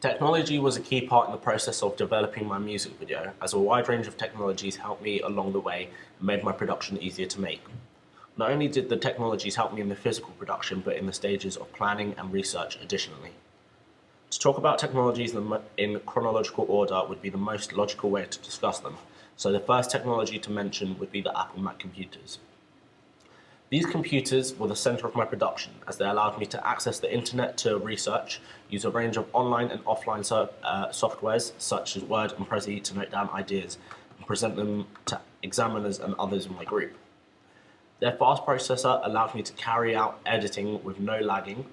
Technology was a key part in the process of developing my music video, as a wide range of technologies helped me along the way and made my production easier to make. Not only did the technologies help me in the physical production, but in the stages of planning and research additionally. To talk about technologies in chronological order would be the most logical way to discuss them, so the first technology to mention would be the Apple Mac computers. These computers were the center of my production, as they allowed me to access the internet to research, use a range of online and offline softwares such as Word and Prezi to note down ideas, and present them to examiners and others in my group. Their fast processor allowed me to carry out editing with no lagging.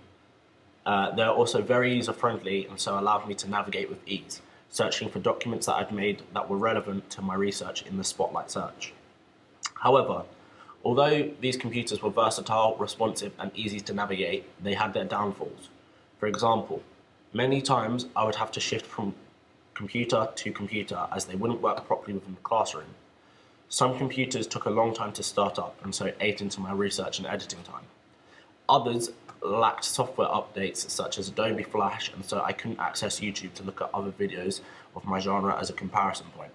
They're also very user-friendly and so allowed me to navigate with ease, searching for documents that I'd made that were relevant to my research in the Spotlight search. However, although these computers were versatile, responsive, and easy to navigate, they had their downfalls. For example, many times I would have to shift from computer to computer as they wouldn't work properly within the classroom. Some computers took a long time to start up and so ate into my research and editing time. Others lacked software updates such as Adobe Flash, and so I couldn't access YouTube to look at other videos of my genre as a comparison point.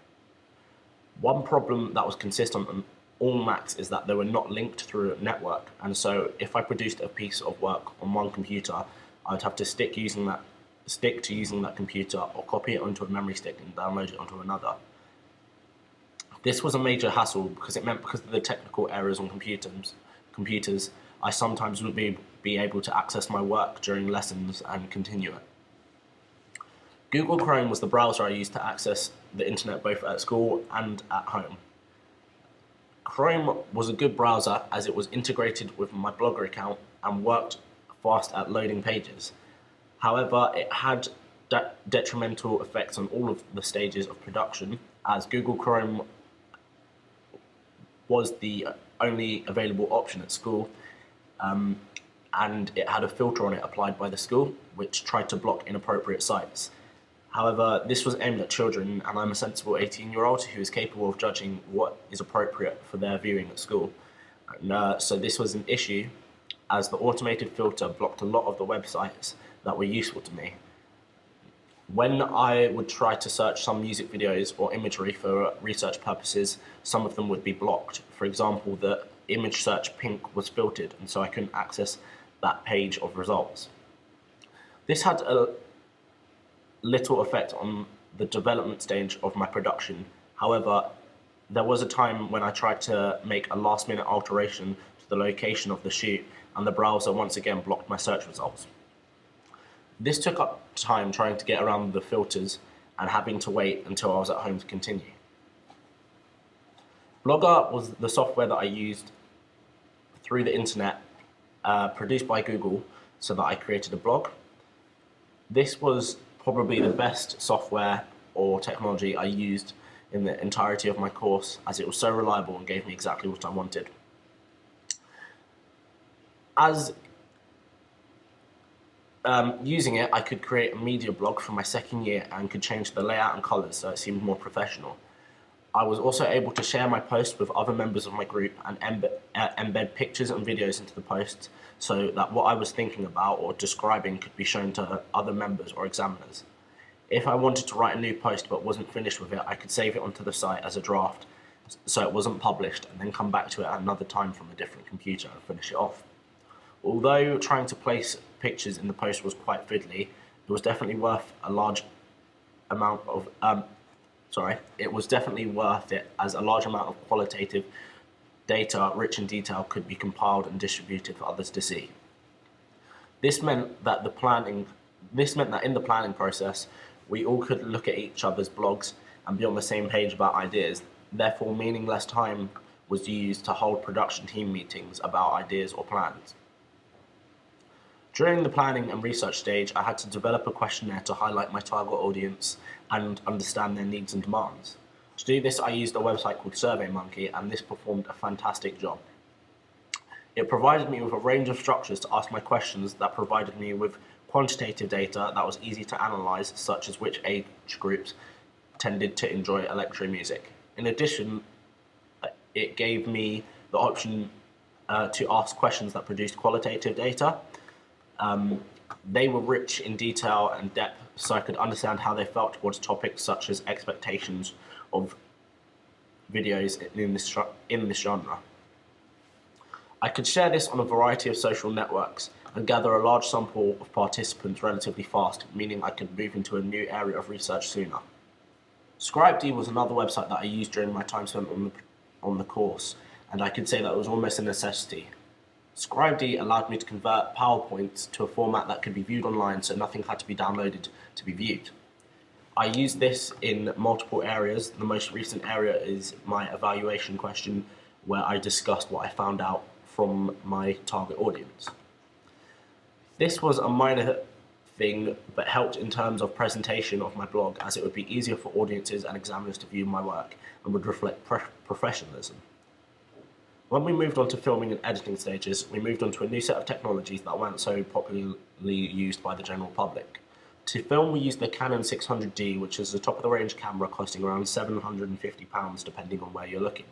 One problem that was consistent on all Macs is that they were not linked through a network, and so if I produced a piece of work on one computer, I'd have to stick to using that computer or copy it onto a memory stick and download it onto another. This was a major hassle because it meant because of the technical errors on computers, I sometimes would be able to access my work during lessons and continue it. Google Chrome was the browser I used to access the internet both at school and at home. Chrome was a good browser as it was integrated with my Blogger account and worked fast at loading pages. However, it had detrimental effects on all of the stages of production, as Google Chrome was the only available option at school, and it had a filter on it applied by the school, which tried to block inappropriate sites. However, this was aimed at children, and I'm a sensible 18-year-old who is capable of judging what is appropriate for their viewing at school. And, so this was an issue, as the automated filter blocked a lot of the websites that were useful to me. When I would try to search some music videos or imagery for research purposes, some of them would be blocked. For example, the image search pink was filtered, and so I couldn't access that page of results. This had a little effect on the development stage of my production. However, there was a time when I tried to make a last-minute alteration to the location of the shoot, and the browser once again blocked my search results. This took up time trying to get around the filters and having to wait until I was at home to continue. Blogger was the software that I used through the internet, produced by Google, so that I created a blog. This was probably the best software or technology I used in the entirety of my course, as it was so reliable and gave me exactly what I wanted. As using it, I could create a media blog for my second year and could change the layout and colors so it seemed more professional. I was also able to share my posts with other members of my group and embed pictures and videos into the posts so that what I was thinking about or describing could be shown to other members or examiners. If I wanted to write a new post but wasn't finished with it, I could save it onto the site as a draft so it wasn't published and then come back to it at another time from a different computer and finish it off. Although trying to place pictures in the post was quite fiddly, it was definitely worth a large amount of it was definitely worth it, as a large amount of qualitative data rich in detail could be compiled and distributed for others to see. This meant that in the planning process, we all could look at each other's blogs and be on the same page about ideas, therefore meaning less time was used to hold production team meetings about ideas or plans. During the planning and research stage, I had to develop a questionnaire to highlight my target audience and understand their needs and demands. To do this, I used a website called SurveyMonkey, and this performed a fantastic job. It provided me with a range of structures to ask my questions that provided me with quantitative data that was easy to analyze, such as which age groups tended to enjoy electro music. In addition, it gave me the option to ask questions that produced qualitative data. They were rich in detail and depth, so I could understand how they felt towards topics such as expectations of videos in this genre. I could share this on a variety of social networks and gather a large sample of participants relatively fast, meaning I could move into a new area of research sooner. ScribeD was another website that I used during my time spent on the course, and I could say that it was almost a necessity. ScribeD allowed me to convert PowerPoints to a format that could be viewed online, so nothing had to be downloaded to be viewed. I used this in multiple areas. The most recent area is my evaluation question, where I discussed what I found out from my target audience. This was a minor thing, but helped in terms of presentation of my blog, as it would be easier for audiences and examiners to view my work and would reflect professionalism. When we moved on to filming and editing stages, we moved on to a new set of technologies that weren't so popularly used by the general public. To film, we used the Canon 600D, which is a top-of-the-range camera costing around £750 depending on where you're looking.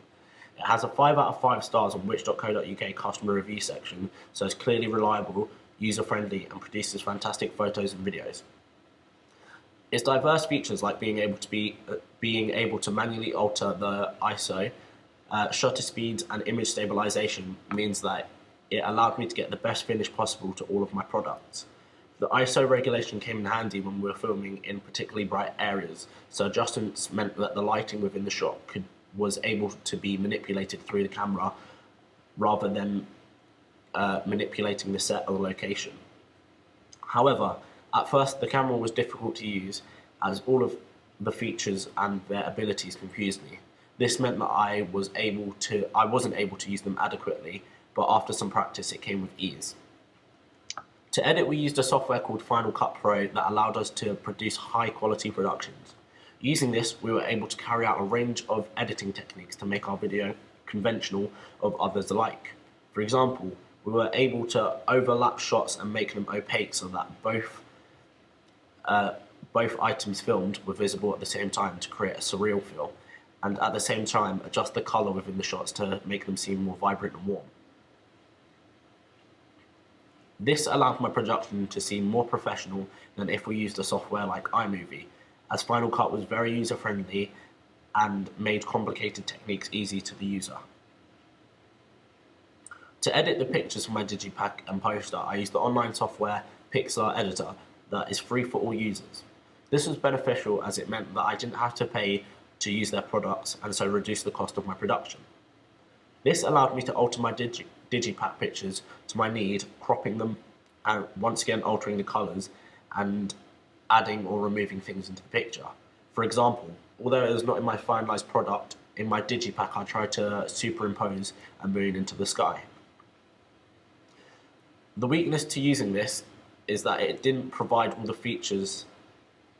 It has a 5 out of 5 stars on which.co.uk customer review section, so it's clearly reliable, user-friendly, and produces fantastic photos and videos. Its diverse features, like being able to manually alter the ISO, shutter speeds, and image stabilization, means that it allowed me to get the best finish possible to all of my products. The ISO regulation came in handy when we were filming in particularly bright areas, so adjustments meant that the lighting within the shot was able to be manipulated through the camera rather than manipulating the set or the location. However, at first the camera was difficult to use, as all of the features and their abilities confused me. This meant that I wasn't able to use them adequately, but after some practice it came with ease. To edit, we used a software called Final Cut Pro that allowed us to produce high quality productions. Using this, we were able to carry out a range of editing techniques to make our video conventional of others alike. For example, we were able to overlap shots and make them opaque so that both items filmed were visible at the same time to create a surreal feel, and at the same time adjust the colour within the shots to make them seem more vibrant and warm. This allowed my production to seem more professional than if we used a software like iMovie, as Final Cut was very user-friendly and made complicated techniques easy to the user. To edit the pictures for my digipack and poster, I used the online software Pixar Editor that is free for all users. This was beneficial as it meant that I didn't have to pay to use their products and so reduce the cost of my production. This allowed me to alter my digipack pictures to my need, cropping them and once again altering the colours and adding or removing things into the picture. For example, although it was not in my finalised product, in my digipack I tried to superimpose a moon into the sky. The weakness to using this is that it didn't provide all the features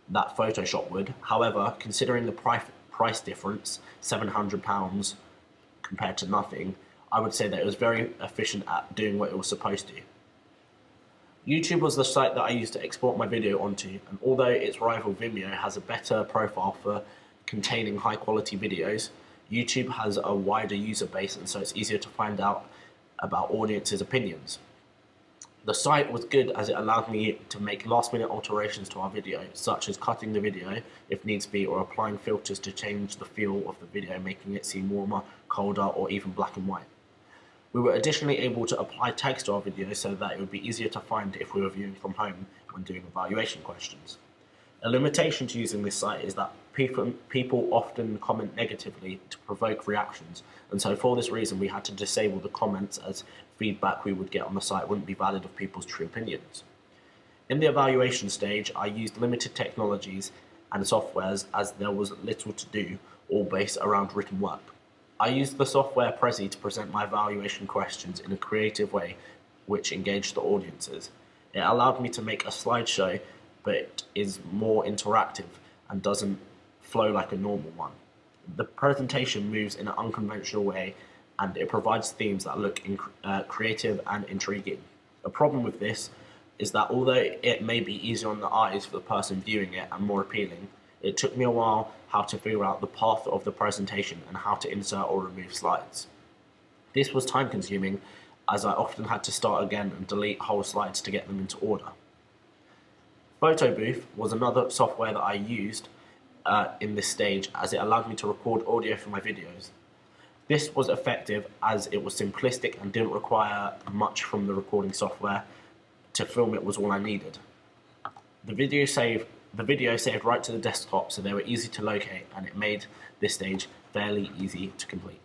that Photoshop would. However, considering the price difference, £700 compared to nothing, I would say that it was very efficient at doing what it was supposed to. YouTube was the site that I used to export my video onto, and although its rival Vimeo has a better profile for containing high quality videos, YouTube has a wider user base, and so it's easier to find out about audiences' opinions. The site was good as it allowed me to make last-minute alterations to our video, such as cutting the video if needs be, or applying filters to change the feel of the video, making it seem warmer, colder, or even black and white. We were additionally able to apply tags to our video so that it would be easier to find if we were viewing from home when doing evaluation questions. A limitation to using this site is that people often comment negatively to provoke reactions, and so for this reason we had to disable the comments, as feedback we would get on the site wouldn't be valid of people's true opinions. In the evaluation stage, I used limited technologies and softwares as there was little to do, all based around written work. I used the software Prezi to present my evaluation questions in a creative way which engaged the audiences. It allowed me to make a slideshow, but is more interactive and doesn't flow like a normal one. The presentation moves in an unconventional way, and it provides themes that look creative and intriguing. The problem with this is that although it may be easier on the eyes for the person viewing it and more appealing, it took me a while how to figure out the path of the presentation and how to insert or remove slides. This was time consuming, as I often had to start again and delete whole slides to get them into order. Photo Booth was another software that I used in this stage, as it allowed me to record audio for my videos. This was effective as it was simplistic and didn't require much from the recording software. To film it was all I needed. The video saved right to the desktop, so they were easy to locate, and it made this stage fairly easy to complete.